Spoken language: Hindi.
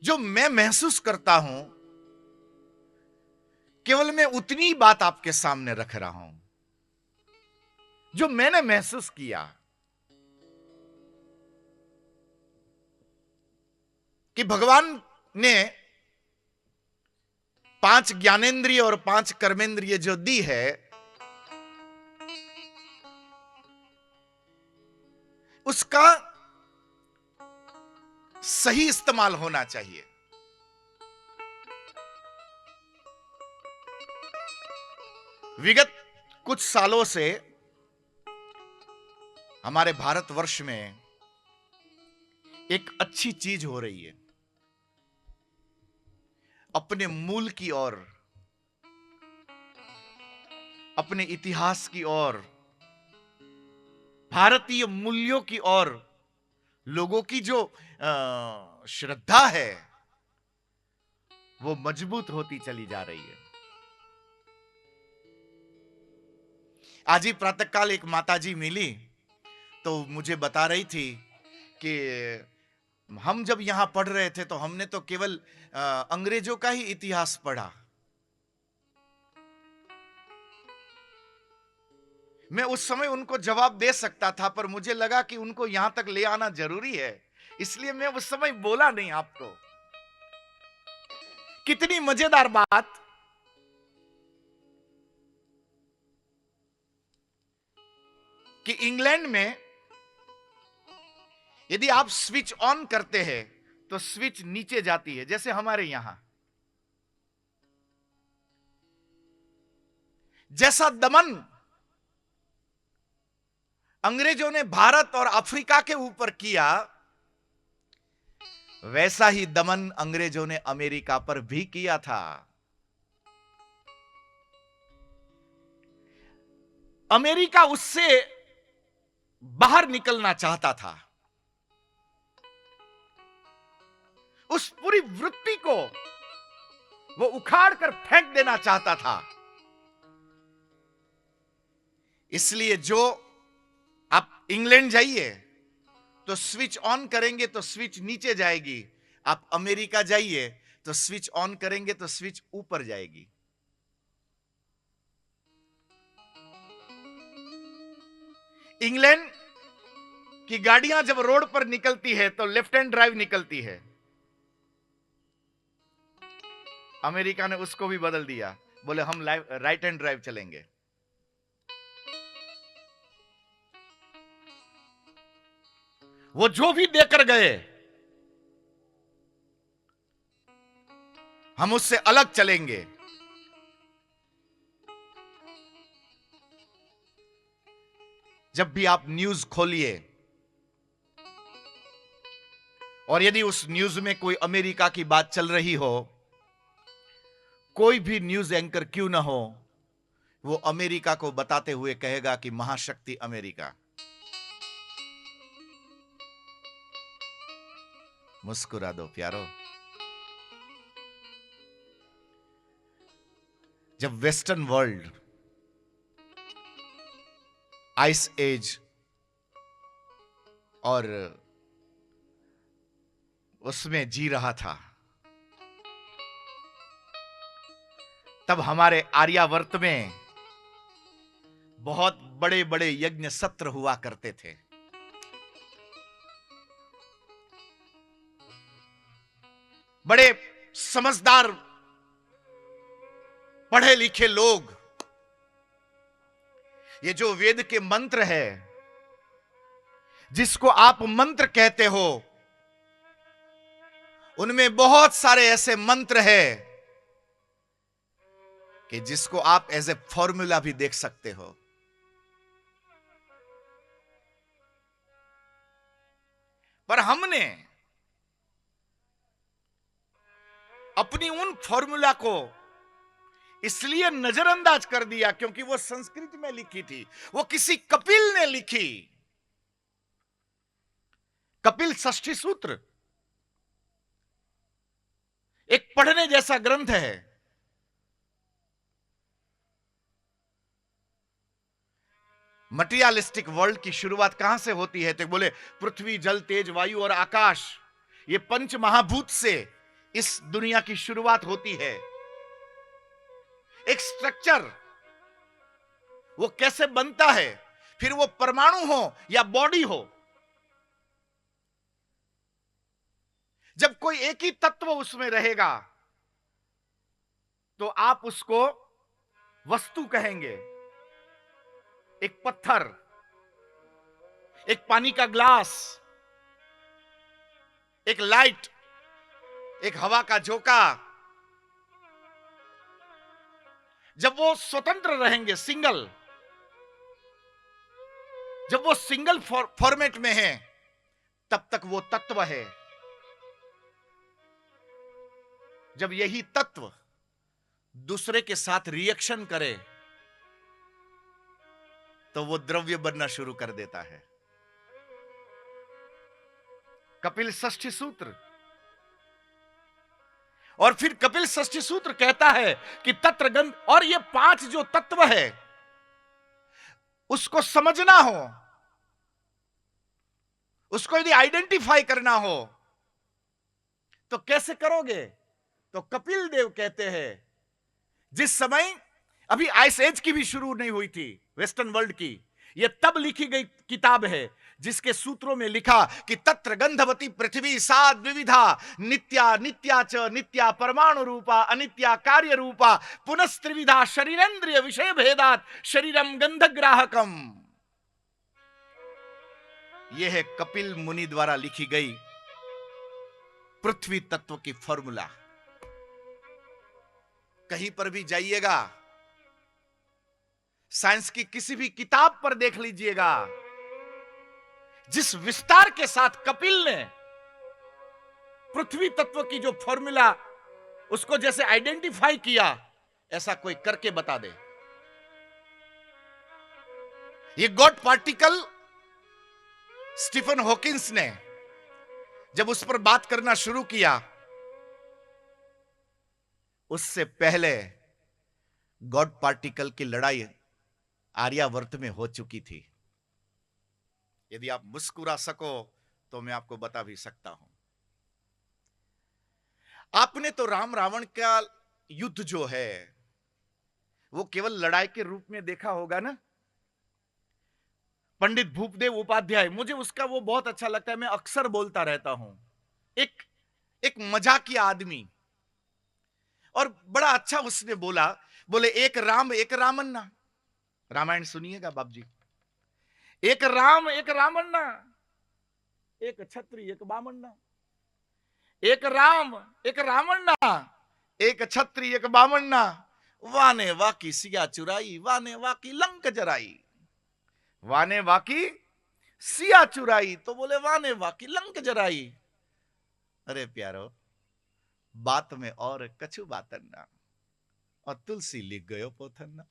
जो मैं महसूस करता हूं, केवल मैं उतनी बात आपके सामने रख रहा हूं जो मैंने महसूस किया कि भगवान ने 5 ज्ञानेंद्रिय और 5 कर्मेंद्रिय जो दी है, उसका सही इस्तेमाल होना चाहिए। विगत कुछ सालों से हमारे भारतवर्ष में एक अच्छी चीज हो रही है, अपने मूल की ओर, अपने इतिहास की ओर, भारतीय मूल्यों की ओर लोगों की जो श्रद्धा है वो मजबूत होती चली जा रही है। आज ही प्रातःकाल एक माताजी मिली तो मुझे बता रही थी कि हम जब यहां पढ़ रहे थे तो हमने तो केवल अंग्रेजों का ही इतिहास पढ़ा। मैं उस समय उनको जवाब दे सकता था, पर मुझे लगा कि उनको यहां तक ले आना जरूरी है, इसलिए मैं उस समय बोला नहीं आपको। कितनी मजेदार बात कि इंग्लैंड में यदि आप स्विच ऑन करते हैं तो स्विच नीचे जाती है, जैसे हमारे यहां। जैसा दमन अंग्रेजों ने भारत और अफ्रीका के ऊपर किया, वैसा ही दमन अंग्रेजों ने अमेरिका पर भी किया था। अमेरिका उससे बाहर निकलना चाहता था, उस पूरी वृत्ति को वो उखाड़ कर फेंक देना चाहता था। इसलिए जो आप इंग्लैंड जाइए तो स्विच ऑन करेंगे तो स्विच नीचे जाएगी, आप अमेरिका जाइए तो स्विच ऑन करेंगे तो स्विच ऊपर जाएगी। इंग्लैंड की गाड़ियां जब रोड पर निकलती है तो लेफ्ट हैंड ड्राइव निकलती है, अमेरिका ने उसको भी बदल दिया, बोले हम राइट हैंड ड्राइव चलेंगे। वो जो भी देकर गए हम उससे अलग चलेंगे। जब भी आप न्यूज खोलिए और यदि उस न्यूज में कोई अमेरिका की बात चल रही हो, कोई भी न्यूज एंकर क्यों ना हो, वो अमेरिका को बताते हुए कहेगा कि महाशक्ति अमेरिका। मुस्कुरा दो प्यारो। जब वेस्टर्न वर्ल्ड आइस एज और उसमें जी रहा था, तब हमारे आर्यावर्त में बहुत बड़े बड़े यज्ञ सत्र हुआ करते थे। बड़े समझदार पढ़े लिखे लोग ये जो वेद के मंत्र है, जिसको आप मंत्र कहते हो, उनमें बहुत सारे ऐसे मंत्र हैं कि जिसको आप एज ए फॉर्मूला भी देख सकते हो। पर हमने अपनी उन फॉर्मूला को इसलिए नजरअंदाज कर दिया क्योंकि वो संस्कृत में लिखी थी, वो किसी कपिल ने लिखी। कपिल षष्ठी सूत्र एक पढ़ने जैसा ग्रंथ है। मटीरियलिस्टिक वर्ल्ड की शुरुआत कहां से होती है? तो बोले पृथ्वी, जल, तेज, वायु और आकाश, ये पंच महाभूत से इस दुनिया की शुरुआत होती है। एक स्ट्रक्चर वो कैसे बनता है, फिर वो परमाणु हो या बॉडी हो, जब कोई एक ही तत्व उसमें रहेगा तो आप उसको वस्तु कहेंगे। एक पत्थर, एक पानी का ग्लास, एक लाइट, एक हवा का झोंका, जब वो स्वतंत्र रहेंगे, सिंगल, जब वो सिंगल फॉर्मेट में है, तब तक वो तत्व है। जब यही तत्व दूसरे के साथ रिएक्शन करे तो वो द्रव्य बनना शुरू कर देता है। कपिल षष्ठी सूत्र। और फिर कपिल षष्ठी सूत्र कहता है कि तत्र गंध, और ये 5 जो तत्व है उसको समझना हो, उसको यदि आइडेंटिफाई करना हो तो कैसे करोगे? तो कपिल देव कहते हैं, जिस समय अभी आइस एज की भी शुरू नहीं हुई थी वेस्टर्न वर्ल्ड की, यह तब लिखी गई किताब है जिसके सूत्रों में लिखा कि तत्र गंधवती पृथ्वी सा द्विविधा, नित्या नित्या च नित्या परमाणु रूपा, अनित्या कार्य रूपा, पुनस्त्रिविधा शरीरेंद्रिय विषय भेदात शरीरम गंधग्राहकम। यह है कपिल मुनि द्वारा लिखी गई पृथ्वी तत्व की फॉर्मूला। कहीं पर भी जाइएगा, साइंस की किसी भी किताब पर देख लीजिएगा, जिस विस्तार के साथ कपिल ने पृथ्वी तत्व की जो फॉर्मूला उसको जैसे आइडेंटिफाई किया, ऐसा कोई करके बता दे। ये गॉड पार्टिकल स्टीफन हॉकिंस ने जब उस पर बात करना शुरू किया, उससे पहले गॉड पार्टिकल की लड़ाई आर्यावर्त में हो चुकी थी। यदि आप मुस्कुरा सको तो मैं आपको बता भी सकता हूं। आपने तो राम रावण का युद्ध जो है वो केवल लड़ाई के रूप में देखा होगा ना। पंडित भूपदेव उपाध्याय, मुझे उसका वो बहुत अच्छा लगता है, मैं अक्सर बोलता रहता हूं। एक मजाकिया आदमी, और बड़ा अच्छा उसने बोला, बोले एक राम एक रामन्ना। रामायण सुनिएगा बाप जी। एक राम एक रामन्ना, एक छत्री एक बामन्ना, एक राम एक रामन्ना, एक छत्री एक बामन्ना, वाने वाकी सिया चुराई, वाने वाकी लंक जराई। वाने वाकी सिया चुराई तो बोले वाने वाकी लंक जराई। अरे प्यारो, बात में और कछु बातन्ना, और तुलसी लिख गयो पोथन्ना।